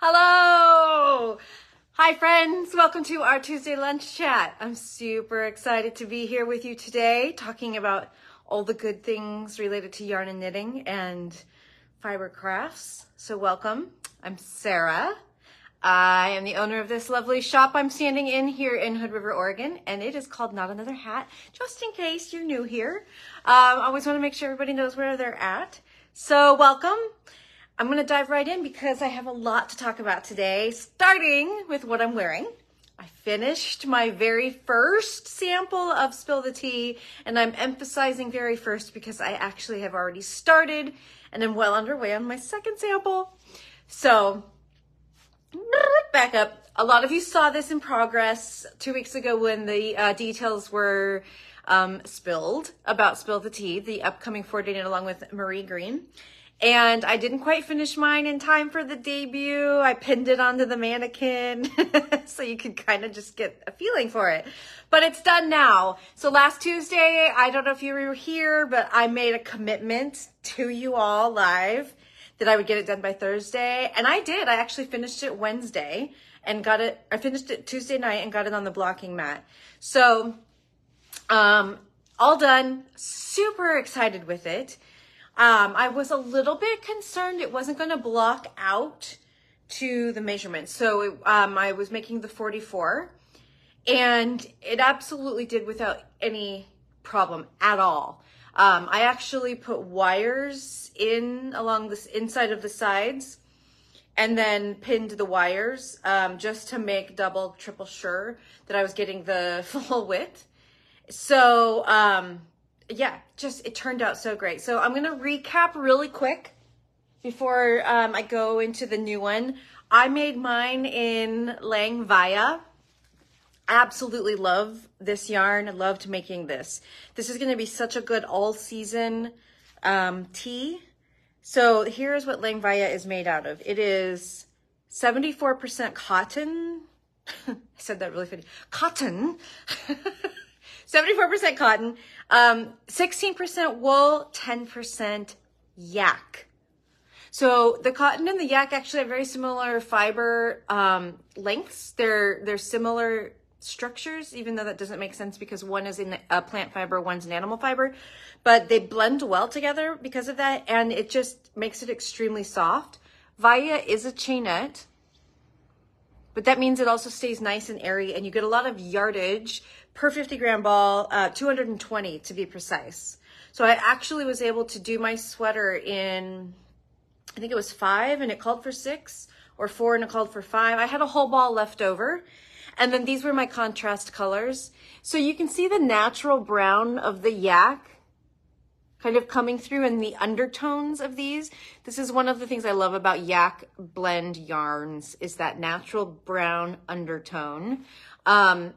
Hello! Hi friends, welcome to our Tuesday lunch chat. I'm super excited to be here with you today talking about all the good things related to yarn and knitting and fiber crafts. So welcome. I'm Sarah. I am the owner of this lovely shop I'm standing in here in Hood River, Oregon, and it is called Not Another Hat, just in case you're new here. I always want to make sure everybody knows where they're at. So welcome. I'm going to dive right in because I have a lot to talk about today, starting with what I'm wearing. I finished my very first sample of Spill the Tea, and I'm emphasizing very first because I actually have already started and I'm well underway on my second sample. So, back up. A lot of you saw this in progress 2 weeks ago when the details were spilled about Spill the Tea, the upcoming 4-day knit along with Marie Green. And I didn't quite finish mine in time for the debut. I pinned it onto the mannequin so you could kind of just get a feeling for it. But it's done now. So last Tuesday, I don't know if you were here, but I made a commitment to you all live that I would get it done by Thursday. And I did. I actually finished it Wednesday and got it. I finished it Tuesday night and got it on the blocking mat. So all done. Super excited with it. I was a little bit concerned it wasn't going to block out to the measurement. So I was making the 44 and it absolutely did without any problem at all. I actually put wires in along this inside of the sides and then pinned the wires just to make double, triple sure that I was getting the full width. So, yeah, just it turned out so great. So I'm going to recap really quick before I go into the new one. I made mine in Lang Vaya. I absolutely love this yarn. I loved making this. This is going to be such a good all-season tee. So here's what Lang Vaya is made out of. It is 74% cotton. I said that really funny. Cotton. 74% cotton, 16% wool, 10% yak. So the cotton and the yak actually have very similar fiber lengths. They're similar structures, even though that doesn't make sense because one is in a plant fiber, one's an animal fiber, but they blend well together because of that, and it just makes it extremely soft. Vaya is a chainette, but that means it also stays nice and airy, and you get a lot of yardage per 50 gram ball, 220 to be precise. So I actually was able to do my sweater in, I think it was 5 and it called for 6, or 4 and it called for 5. I had a whole ball left over. And then these were my contrast colors. So you can see the natural brown of the yak kind of coming through in the undertones of these. This is one of the things I love about yak blend yarns, is that natural brown undertone.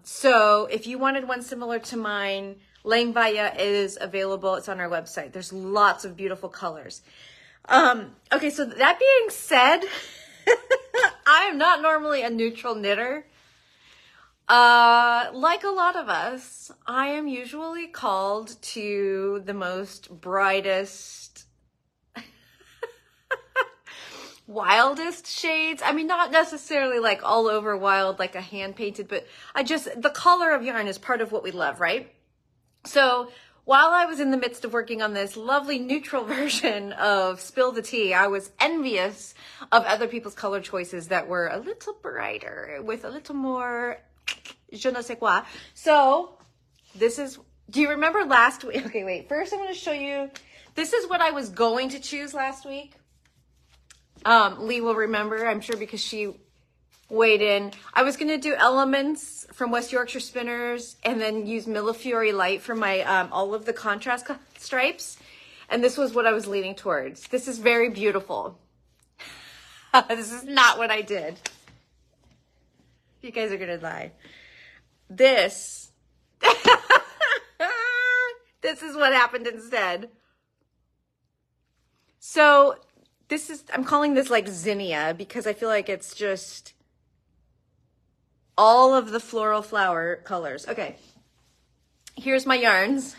So if you wanted one similar to mine, Lang Vaya is available. It's on our website. There's lots of beautiful colors. Okay, so that being said, I am not normally a neutral knitter. Like a lot of us, I am usually called to the most brightest, wildest shades. I mean, not necessarily like all over wild, like a hand painted, but the color of yarn is part of what we love, right? So while I was in the midst of working on this lovely neutral version of Spill the Tea, I was envious of other people's color choices that were a little brighter with a little more je ne sais quoi. So this is, do you remember last week? Okay, wait, first I'm going to show you, this is what I was going to choose last week. Lee will remember, I'm sure, because she weighed in. I was going to do Elements from West Yorkshire Spinners and then use Millefiori Light for my all of the contrast stripes. And this was what I was leaning towards. This is very beautiful. This is not what I did. You guys are going to lie. This is what happened instead. So this is, I'm calling this like zinnia because I feel like it's just all of the floral flower colors. Okay, here's my yarns.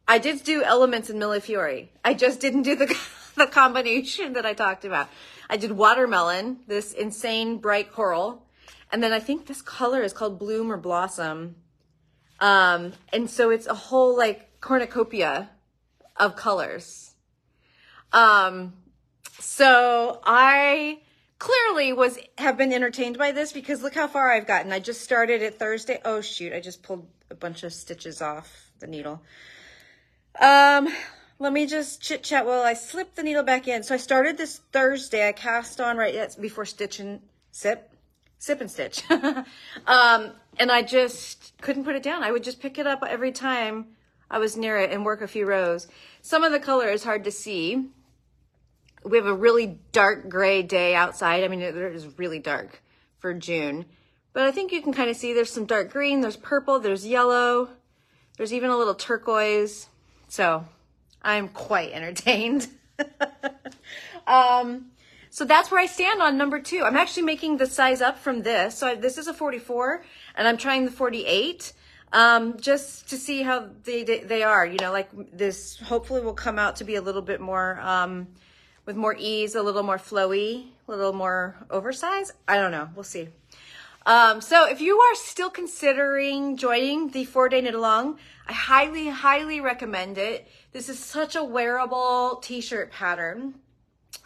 I did do Elements in Millefiori. I just didn't do the the combination that I talked about. I did watermelon, this insane bright coral. And then I think this color is called Bloom or Blossom. And so it's a whole like cornucopia of colors. So I clearly have been entertained by this because look how far I've gotten. I just started it Thursday. Oh shoot, I just pulled a bunch of stitches off the needle. Let me just chit chat while I slip the needle back in. So I started this Thursday. I cast on right before sip and stitch. And I just couldn't put it down. I would just pick it up every time I was near it and work a few rows. Some of the color is hard to see. We have a really dark gray day outside. I mean, it is really dark for June, but I think you can kind of see there's some dark green, there's purple, there's yellow, there's even a little turquoise. So I'm quite entertained. So that's where I stand on number 2. I'm actually making the size up from this. So this is a 44 and I'm trying the 48, just to see how they are, you know, like this hopefully will come out to be a little bit more, with more ease, a little more flowy, a little more oversized. I don't know. We'll see. So if you are still considering joining the 4-day knit along, I highly, highly recommend it. This is such a wearable t-shirt pattern.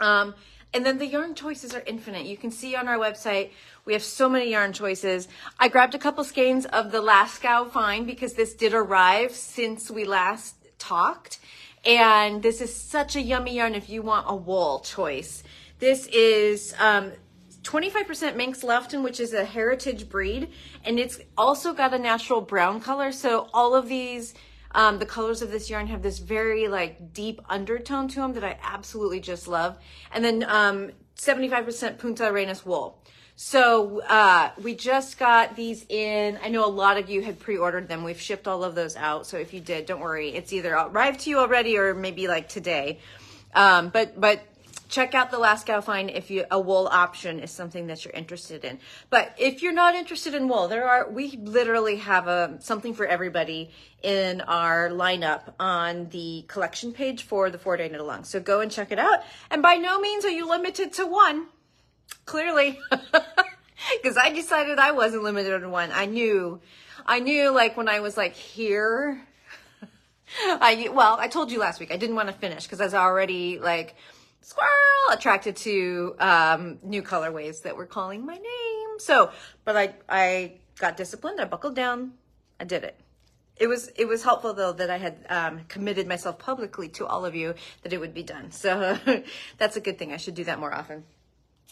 And then the yarn choices are infinite. You can see on our website, we have so many yarn choices. I grabbed a couple skeins of the Lascaux Fine because this did arrive since we last talked. And this is such a yummy yarn if you want a wool choice. This is 25% Manx Lufton, which is a heritage breed. And it's also got a natural brown color. So all of these, the colors of this yarn have this very like deep undertone to them that I absolutely just love. And then 75% Punta Arenas wool. So we just got these in. I know a lot of you had pre-ordered them. We've shipped all of those out. So if you did, don't worry. It's either arrived to you already or maybe like today. But check out the Lascaux Fine if a wool option is something that you're interested in. But if you're not interested in wool, we literally have something for everybody in our lineup on the collection page for the 4-day knit along. So go and check it out. And by no means are you limited to one. Clearly, because I decided I wasn't limited to one. I knew like when I was like here, I told you last week, I didn't want to finish because I was already like squirrel attracted to new colorways that were calling my name. So, but I got disciplined. I buckled down. I did it. It was helpful though that I had committed myself publicly to all of you that it would be done. So that's a good thing. I should do that more often.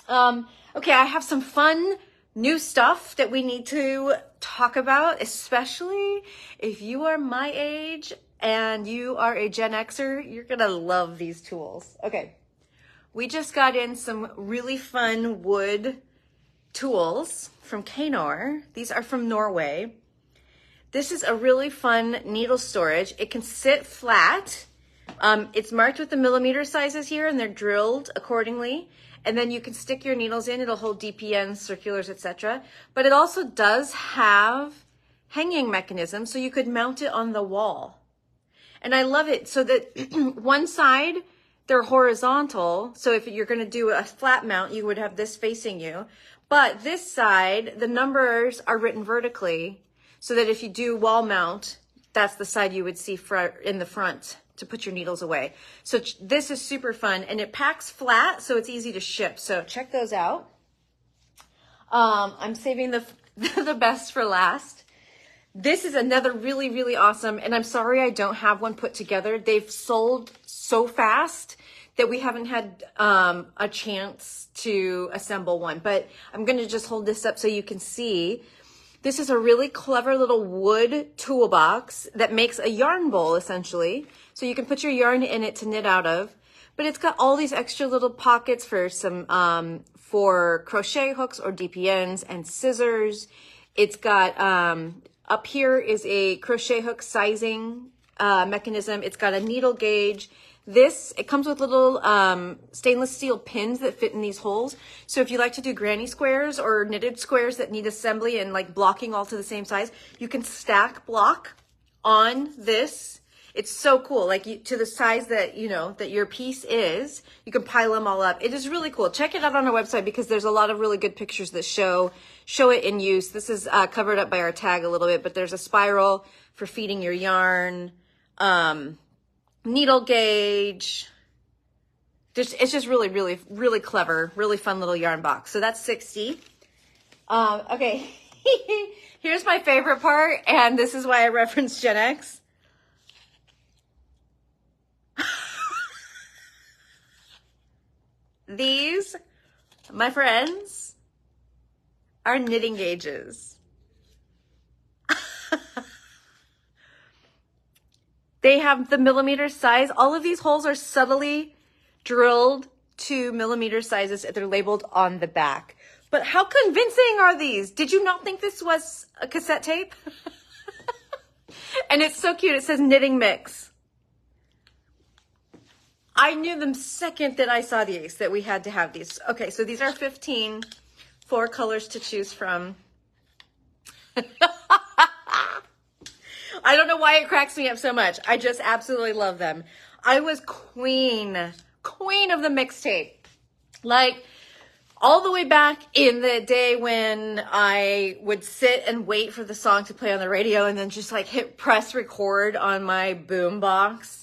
Okay, I have some fun new stuff that we need to talk about, especially if you are my age and you are a Gen Xer. You're gonna love these tools. Okay, we just got in some really fun wood tools from Kainor. These are from Norway. This is a really fun needle storage. It can sit flat. It's marked with the millimeter sizes here and they're drilled accordingly. And then you can stick your needles in. It'll hold DPNs, circulars, etc. But it also does have hanging mechanisms, so you could mount it on the wall. And I love it so that one side, they're horizontal. So if you're going to do a flat mount, you would have this facing you. But this side, the numbers are written vertically so that if you do wall mount, that's the side you would see in the front to put your needles away. So this is super fun and it packs flat, so it's easy to ship. So check those out. I'm saving the best for last. This is another really, really awesome, and I'm sorry I don't have one put together. They've sold so fast that we haven't had a chance to assemble one, but I'm gonna just hold this up so you can see. This is a really clever little wood toolbox that makes a yarn bowl, essentially. So you can put your yarn in it to knit out of, but it's got all these extra little pockets for some, for crochet hooks or DPNs and scissors. It's got, up here is a crochet hook sizing mechanism. It's got a needle gauge. It comes with little stainless steel pins that fit in these holes. So if you like to do granny squares or knitted squares that need assembly and like blocking all to the same size, you can stack block on this It's so cool. Like to the size that, you know, that your piece is, you can pile them all up. It is really cool. Check it out on our website because there's a lot of really good pictures that show it in use. This is covered up by our tag a little bit, but there's a spiral for feeding your yarn, needle gauge. It's just really, really, really clever, really fun little yarn box. So that's 60. Okay, here's my favorite part, and this is why I referenced Gen X. These, my friends, are knitting gauges. They have the millimeter size. All of these holes are subtly drilled to millimeter sizes. They're labeled on the back. But how convincing are these? Did you not think this was a cassette tape? And it's so cute. It says knitting mix. I knew the second that I saw these that we had to have these. Okay, so these are 15, 4 colors to choose from. I don't know why it cracks me up so much. I just absolutely love them. I was queen of the mixtape. Like, all the way back in the day when I would sit and wait for the song to play on the radio and then just like hit press record on my boom box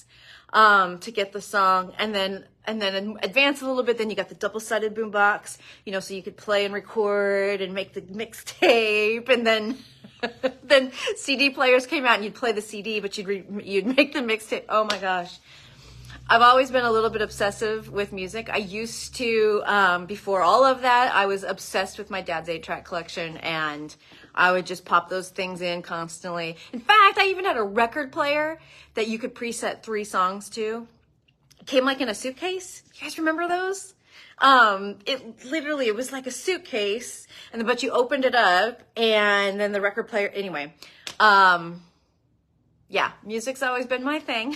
to get the song, and then advance a little bit. Then you got the double-sided boom box, you know, so you could play and record and make the mixtape, and then then CD players came out and you'd play the CD, but you'd make the mixtape. Oh my gosh. I've always been a little bit obsessive with music. I used to, before all of that, I was obsessed with my dad's 8-track collection, and I would just pop those things in constantly. In fact, I even had a record player that you could preset 3 songs to. It came like in a suitcase. You guys remember those? It was like a suitcase, but you opened it up, and then the record player, anyway. Yeah, music's always been my thing.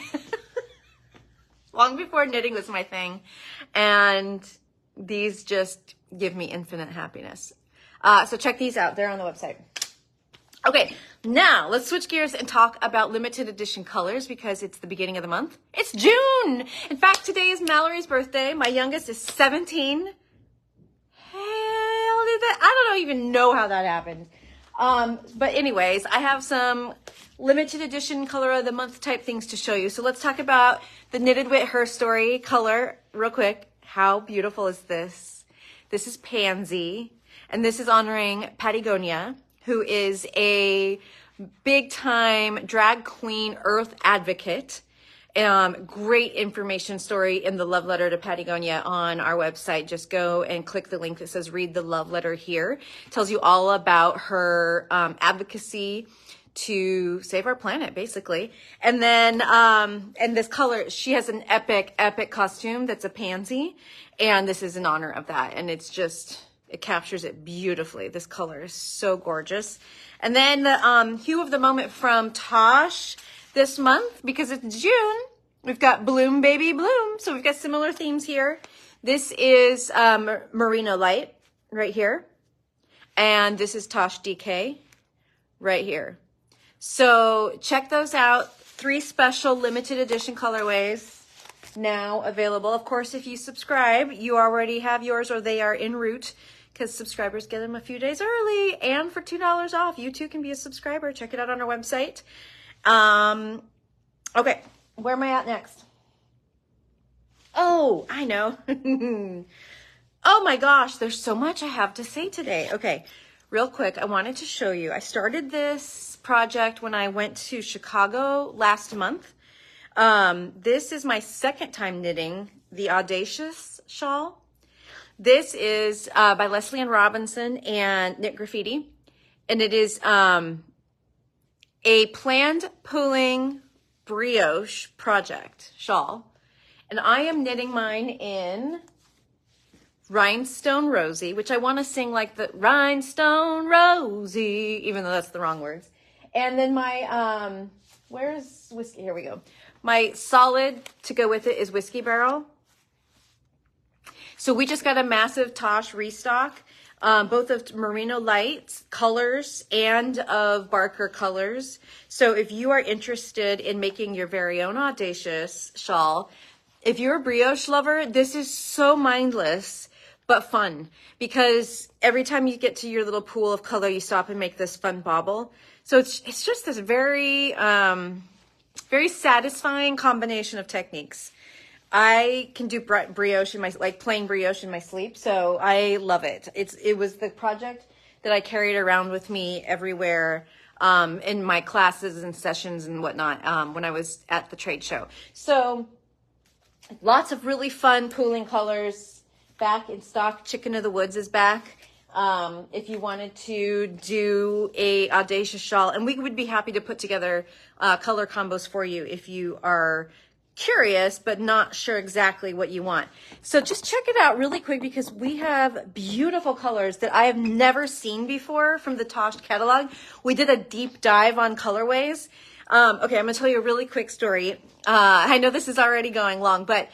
Long before knitting was my thing. And these just give me infinite happiness. So check these out. They're on the website. Okay, now let's switch gears and talk about limited edition colors because it's the beginning of the month. It's June. In fact, today is Mallory's birthday. My youngest is 17. Hell did that? I don't even know how that happened. But anyways, I have some limited edition color of the month type things to show you. So let's talk about the Knitted with Her Story color real quick. How beautiful is this? This is Pansy, and this is honoring Patagonia, who is a big time drag queen earth advocate. Great information story in the love letter to Patagonia on our website. Just go and click the link that says read the love letter here. It tells you all about her advocacy to save our planet, basically. And then, and this color, she has an epic costume that's a pansy. And this is in honor of that. And it's just, it captures it beautifully. This color is so gorgeous. And then the hue of the moment from Tosh this month, because it's June, we've got Bloom Baby Bloom. So we've got similar themes here. This is Merino Light right here. And this is Tosh DK right here. So check those out. 3 special limited edition colorways now available. Of course, if you subscribe, you already have yours or they are en route because subscribers get them a few days early. And for $2 off, you too can be a subscriber. Check it out on our website. Okay, where am I at next? Oh, I know. Oh my gosh, there's so much I have to say today. Okay, real quick, I wanted to show you. I started this project when I went to Chicago last month. This is my second time knitting the Audacious shawl. This is by Leslie Ann Robinson and Knit Graffiti. And it is a planned pulling brioche project shawl. And I am knitting mine in Rhinestone Rosie, which I want to sing like the Rhinestone Rosie, even though that's the wrong words. And then my, where's Whiskey? Here we go. My solid to go with it is Whiskey Barrel. So we just got a massive Tosh restock. both of Merino Light colors and of Barker colors. So if you are interested in making your very own audacious shawl, if you're a brioche lover, this is so mindless but fun, because every time you get to your little pool of color, you stop and make this fun bauble. So it's just this very, very satisfying combination of techniques. I can do brioche in my, like plain brioche in my sleep, so I love it. It was the project that I carried around with me everywhere, in my classes and sessions and whatnot, when I was at the trade show. So lots of really fun pooling colors back in stock. Chicken of the Woods is back. If you wanted to do a audacious shawl, and we would be happy to put together color combos for you if you are curious but not sure exactly what you want. So just check it out really quick, because we have beautiful colors that I have never seen before from the Tosh catalog. We did a deep dive on colorways. Okay, I'm gonna tell you a really quick story. I know this is already going long, but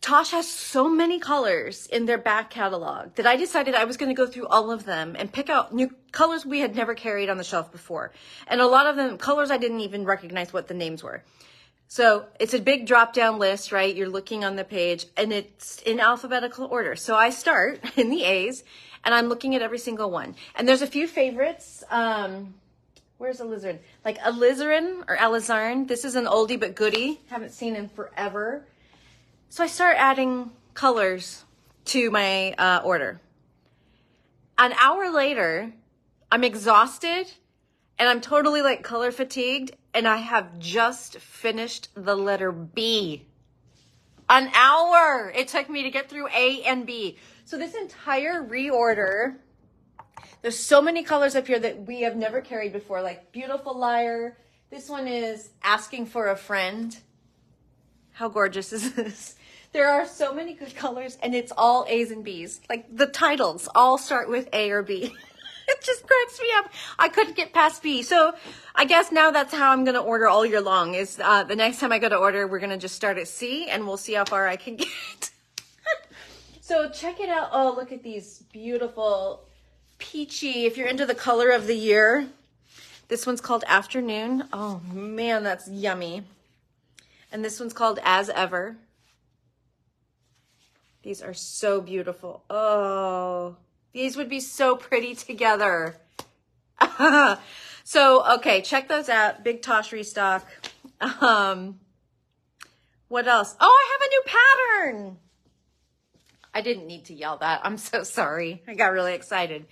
Tosh has so many colors in their back catalog that I decided I was going to go through all of them and pick out new colors we had never carried on the shelf before. And a lot of them, colors I didn't even recognize what the names were. So it's a big drop down list, right? You're looking on the page and it's in alphabetical order. So I start in the A's and I'm looking at every single one. And there's a few favorites. Where's alizarin? Like alizarin or alizarn. This is an oldie but goodie. Haven't seen in forever. So I start adding colors to my order. An hour later, I'm exhausted and I'm totally like color fatigued, and I have just finished the letter B. An hour it took me to get through A and B. So this entire reorder, there's so many colors up here that we have never carried before, like Beautiful Liar. This one is Asking for a Friend. How gorgeous is this? There are so many good colors, and it's all A's and B's. Like the titles all start with A or B. It just cracks me up. I couldn't get past B. So I guess now that's how I'm going to order all year long, is the next time I go to order, we're going to just start at C and we'll see how far I can get. So check it out. Oh, look at these beautiful peachy. If you're into the color of the year, this one's called Afternoon. Oh man, that's yummy. And this one's called As Ever. These are so beautiful. Oh, these would be so pretty together. So, okay, check those out. Big Tosh restock. What else? Oh, I have a new pattern. I didn't need to yell that. I'm so sorry. I got really excited.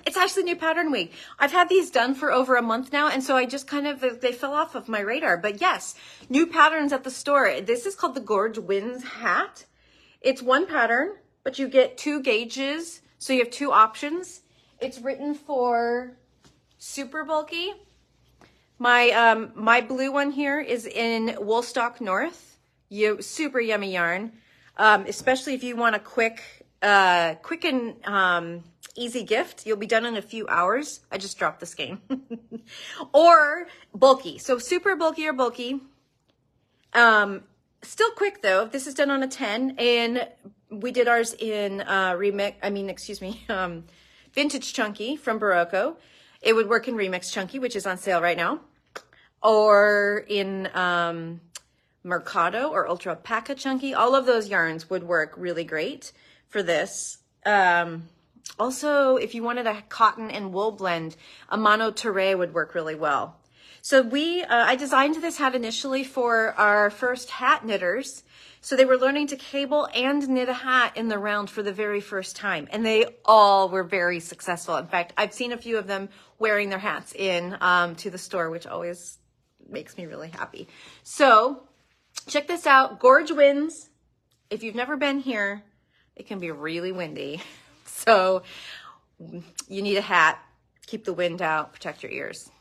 It's actually New Pattern Week. I've had these done for over a month now, and so I just kind of, they fell off of my radar. But yes, new patterns at the store. This is called the Gorge Winds hat. It's one pattern, but you get 2 gauges, so you have 2 options. It's written for super bulky. My blue one here is in Woolstock North. Super yummy yarn, especially if you want a quick and easy gift. You'll be done in a few hours. I just dropped the skein. Or bulky. So super bulky or bulky. Still quick though. This is done on a 10, and we did ours in vintage chunky from Berroco. It would work in remix chunky, which is on sale right now, or in Mercado or ultra alpaca chunky. All of those yarns would work really great for this. Also, if you wanted a cotton and wool blend, a mono terre would work really well. So I designed this hat initially for our first hat knitters. So they were learning to cable and knit a hat in the round for the very first time. And they all were very successful. In fact, I've seen a few of them wearing their hats in to the store, which always makes me really happy. So check this out, Gorge Winds. If you've never been here, it can be really windy. So you need a hat, keep the wind out, protect your ears.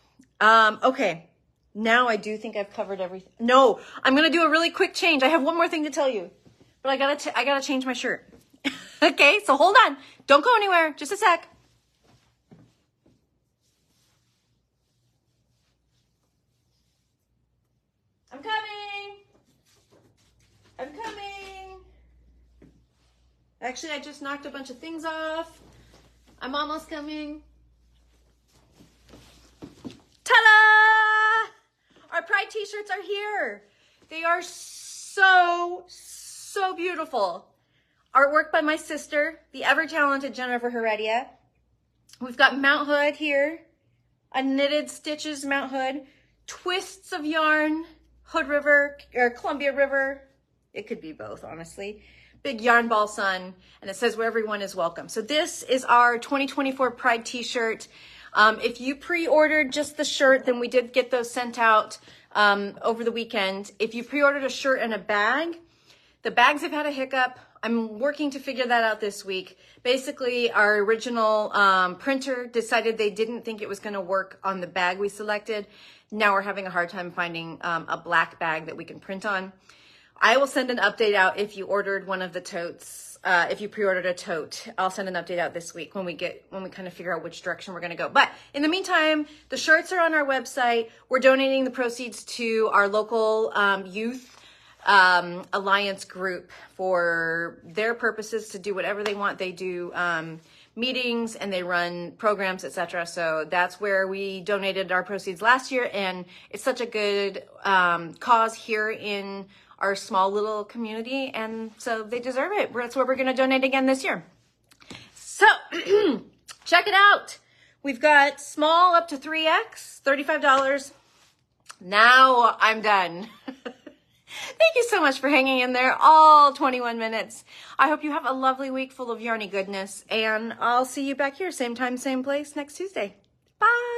Okay, now I do think I've covered everything. No, I'm going to do a really quick change. I have one more thing to tell you, but I gotta change my shirt. Okay, so hold on. Don't go anywhere. Just a sec. I'm coming. I'm coming. Actually, I just knocked a bunch of things off. I'm almost coming. Ta-da! Our Pride t-shirts are here. They are so beautiful. Artwork by my sister, the ever-talented Jennifer Heredia. We've got Mount Hood here, a knitted stitches Mount Hood, twists of yarn, Hood River, or Columbia River. It could be both, honestly. Big yarn ball sun, and it says where everyone is welcome. So this is our 2024 Pride t-shirt. If you pre-ordered just the shirt, then we did get those sent out over the weekend. If you pre-ordered a shirt and a bag, the bags have had a hiccup. I'm working to figure that out this week. Basically, our original printer decided they didn't think it was going to work on the bag we selected. Now we're having a hard time finding a black bag that we can print on. I will send an update out if you ordered one of the totes. If you pre-ordered a tote, I'll send an update out this week when we kind of figure out which direction we're going to go. But in the meantime, the shirts are on our website. We're donating the proceeds to our local youth alliance group for their purposes to do whatever they want. They do meetings and they run programs, etc. So that's where we donated our proceeds last year, and it's such a good cause here in our small little community, and so they deserve it. That's where we're going to donate again this year. So check it out. We've got small up to 3X, $35. Now I'm done. Thank you so much for hanging in there all 21 minutes. I hope you have a lovely week full of yarny goodness, and I'll see you back here, same time, same place, next Tuesday. Bye.